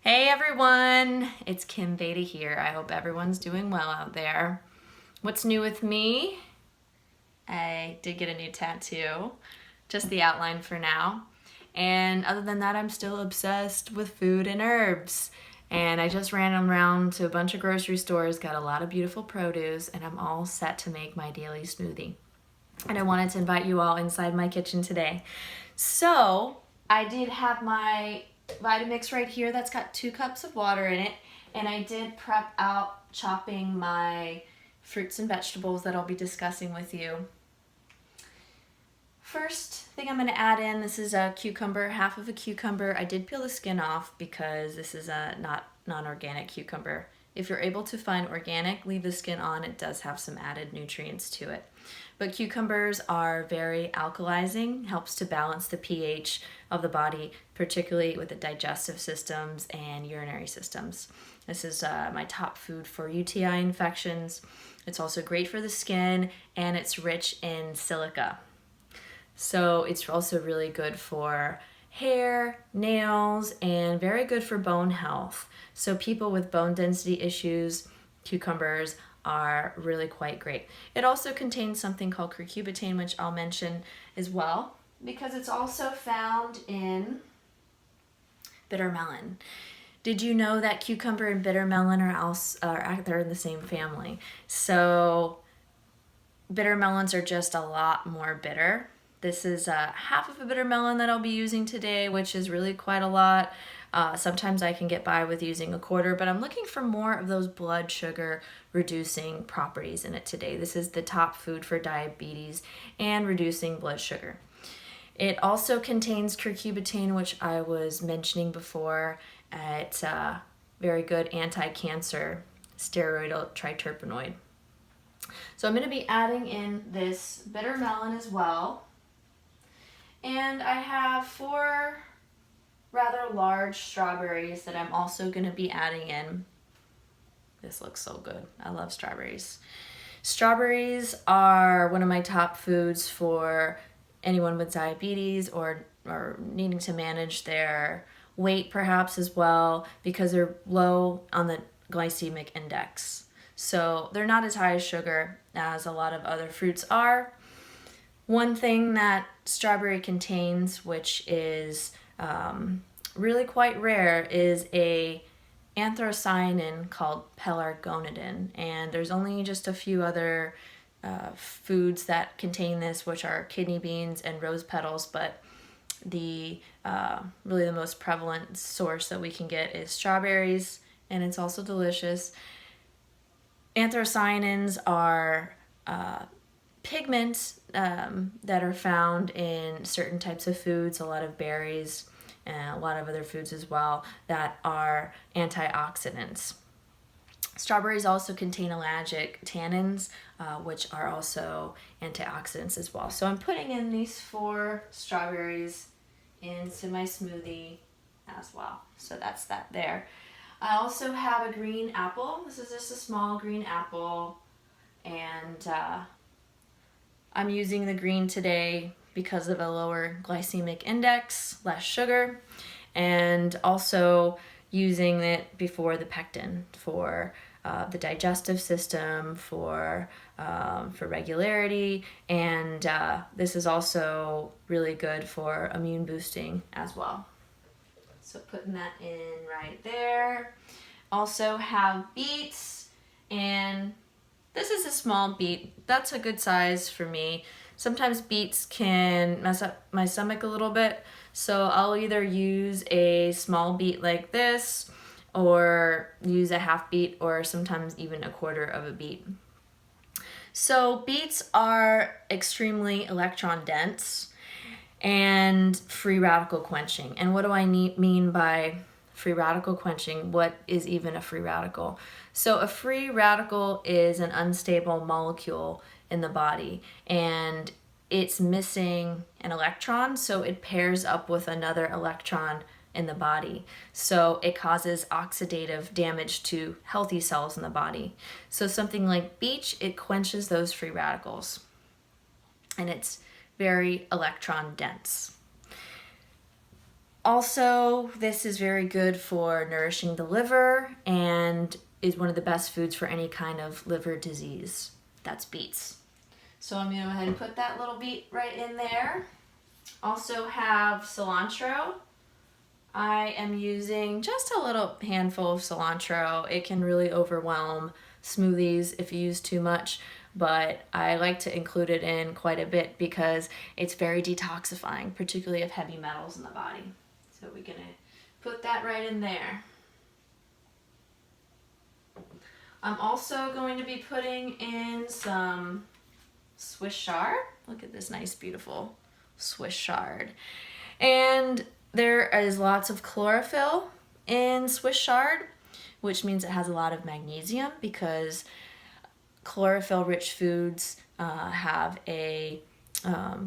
Hey everyone, it's Kim Veda here. I hope everyone's doing well out there. What's new with me? I did get a new tattoo, just the outline for now. And other than that, I'm still obsessed with food and herbs. And I just ran around to a bunch of grocery stores, got a lot of beautiful produce, and I'm all set to make my daily smoothie. And I wanted to invite you all inside my kitchen today. So I did have my Vitamix right here that's got 2 cups of water in it, and I did prep out chopping my fruits and vegetables that I'll be discussing with you. First thing I'm going to add in, this is a cucumber, half of a cucumber. I did peel the skin off because this is a non-organic cucumber. If you're able to find organic, leave the skin on. It does have some added nutrients to it. But cucumbers are very alkalizing, helps to balance the pH of the body, particularly with the digestive systems and urinary systems. This is my top food for UTI infections. It's also great for the skin, and it's rich in silica. So it's also really good for hair, nails, and very good for bone health. So people with bone density issues, cucumbers are really quite great. It also contains something called curcumin, which I'll mention as well, because it's also found in bitter melon. Did you know that cucumber and bitter melon they're in the same family? So bitter melons are just a lot more bitter. This is half of a bitter melon that I'll be using today, which is really quite a lot. Sometimes I can get by with using a quarter, but I'm looking for more of those blood sugar reducing properties in it today. This is the top food for diabetes and reducing blood sugar. It also contains curcumin, which I was mentioning before. It's a very good anti-cancer steroidal triterpenoid. So I'm going to be adding in this bitter melon as well. And I have 4 rather large strawberries that I'm also going to be adding in. This looks so good. I love strawberries. Strawberries are one of my top foods for anyone with diabetes or needing to manage their weight perhaps as well, because they're low on the glycemic index. So they're not as high as sugar as a lot of other fruits are. One thing that strawberry contains, which is really quite rare, is a anthocyanin called pelargonidin, and there's only just a few other foods that contain this, which are kidney beans and rose petals, but the really the most prevalent source that we can get is strawberries, and it's also delicious. Anthocyanins are pigments that are found in certain types of foods, a lot of berries, and a lot of other foods as well, that are antioxidants. Strawberries also contain ellagic tannins, which are also antioxidants as well. So I'm putting in these 4 strawberries into my smoothie as well. So that's that there. I also have a green apple. This is just a small green apple, and I'm using the green today because of a lower glycemic index, less sugar, and also using it before the pectin for the digestive system, for regularity, and this is also really good for immune boosting as well. So putting that in right there. Also have beets, and this is a small beet. That's a good size for me. Sometimes beets can mess up my stomach a little bit, so I'll either use a small beet like this, or use a half beet, or sometimes even a quarter of a beet. So beets are extremely electron dense and free radical quenching. And what do I mean by free radical quenching? What is even a free radical? So a free radical is an unstable molecule in the body, and it's missing an electron, so it pairs up with another electron in the body. So it causes oxidative damage to healthy cells in the body. So something like beet, it quenches those free radicals, and it's very electron dense. Also, this is very good for nourishing the liver and is one of the best foods for any kind of liver disease. That's beets. So I'm going to go ahead and put that little beet right in there. Also have cilantro. I am using just a little handful of cilantro. It can really overwhelm smoothies if you use too much, but I like to include it in quite a bit because it's very detoxifying, particularly of heavy metals in the body. So we're gonna put that right in there. I'm also going to be putting in some Swiss chard. Look at this nice, beautiful Swiss chard. And there is lots of chlorophyll in Swiss chard, which means it has a lot of magnesium because chlorophyll-rich foods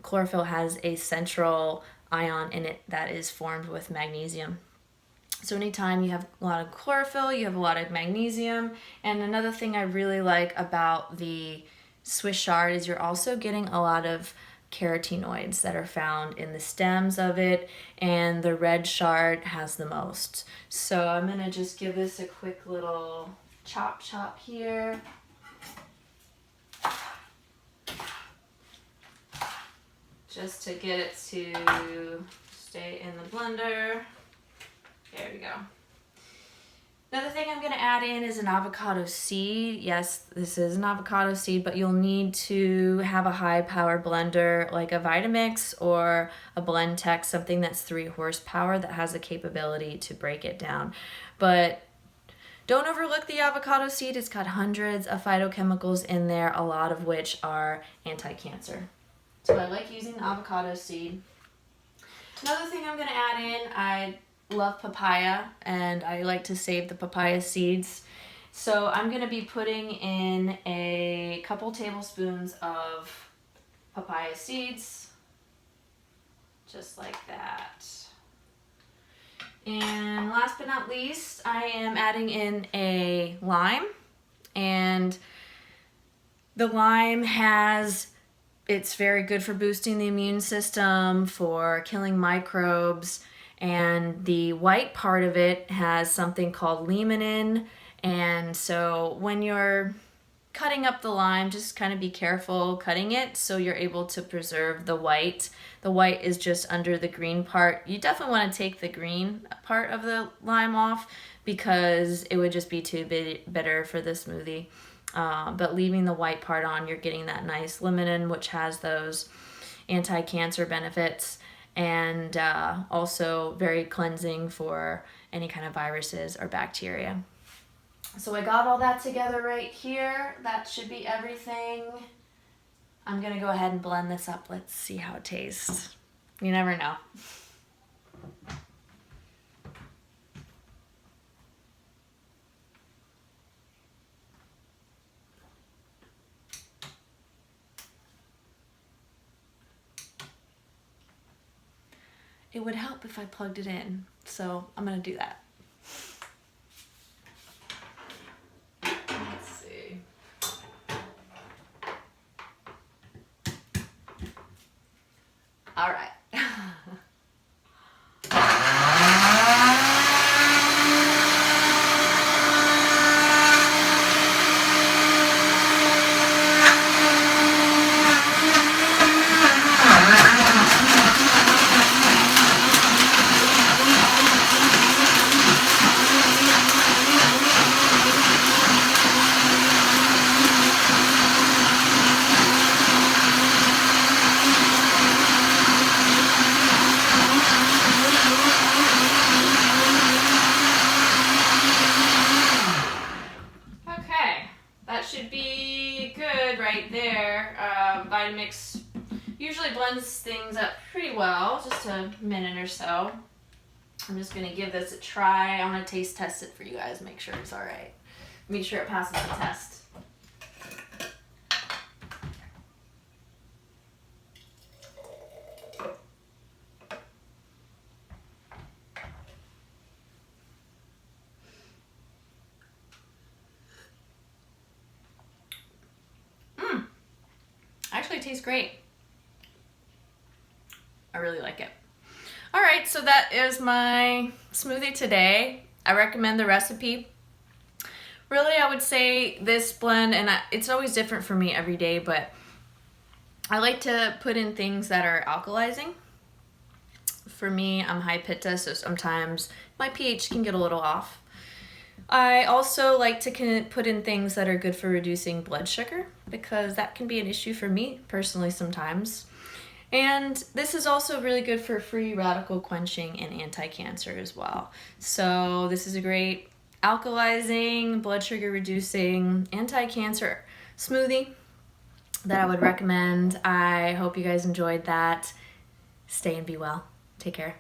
chlorophyll has a central ion in it that is formed with magnesium. So anytime you have a lot of chlorophyll, you have a lot of magnesium. And another thing I really like about the Swiss chard is you're also getting a lot of carotenoids that are found in the stems of it, and the red chard has the most. So I'm gonna just give this a quick little chop here. Just to get it to stay in the blender. There we go. Another thing I'm gonna add in is an avocado seed. Yes, this is an avocado seed, but you'll need to have a high power blender like a Vitamix or a Blendtec, something that's 3 horsepower that has the capability to break it down. But don't overlook the avocado seed. It's got hundreds of phytochemicals in there, a lot of which are anti-cancer. So I like using the avocado seed. Another thing I'm gonna add in, I love papaya and I like to save the papaya seeds. So I'm gonna be putting in a couple tablespoons of papaya seeds, just like that. And last but not least, I am adding in a lime, and the lime it's very good for boosting the immune system, for killing microbes, and the white part of it has something called limonene. And so when you're cutting up the lime, just kind of be careful cutting it so you're able to preserve the white. The white is just under the green part. You definitely want to take the green part of the lime off because it would just be too bitter for the smoothie. But leaving the white part on, you're getting that nice limonene, which has those anti-cancer benefits, and also very cleansing for any kind of viruses or bacteria. So I got all that together right here. That should be everything. I'm gonna go ahead and blend this up. Let's see how it tastes. You never know. It would help if I plugged it in, so I'm gonna do that. Let's see. All right. Should be good right there. Vitamix usually blends things up pretty well, just a minute or so. I'm just gonna give this a try. I want to taste test it for you guys, make sure it's all right. Make sure it passes the test. Actually tastes great. I really like it. All right, so that is my smoothie today. I recommend the recipe. Really, I would say this blend, and it's always different for me every day, but I like to put in things that are alkalizing. For me, I'm high pitta, so sometimes my pH can get a little off. I also like to put in things that are good for reducing blood sugar, because that can be an issue for me personally sometimes. And this is also really good for free radical quenching and anti-cancer as well. So this is a great alkalizing, blood sugar reducing, anti-cancer smoothie that I would recommend. I hope you guys enjoyed that. Stay and be well. Take care.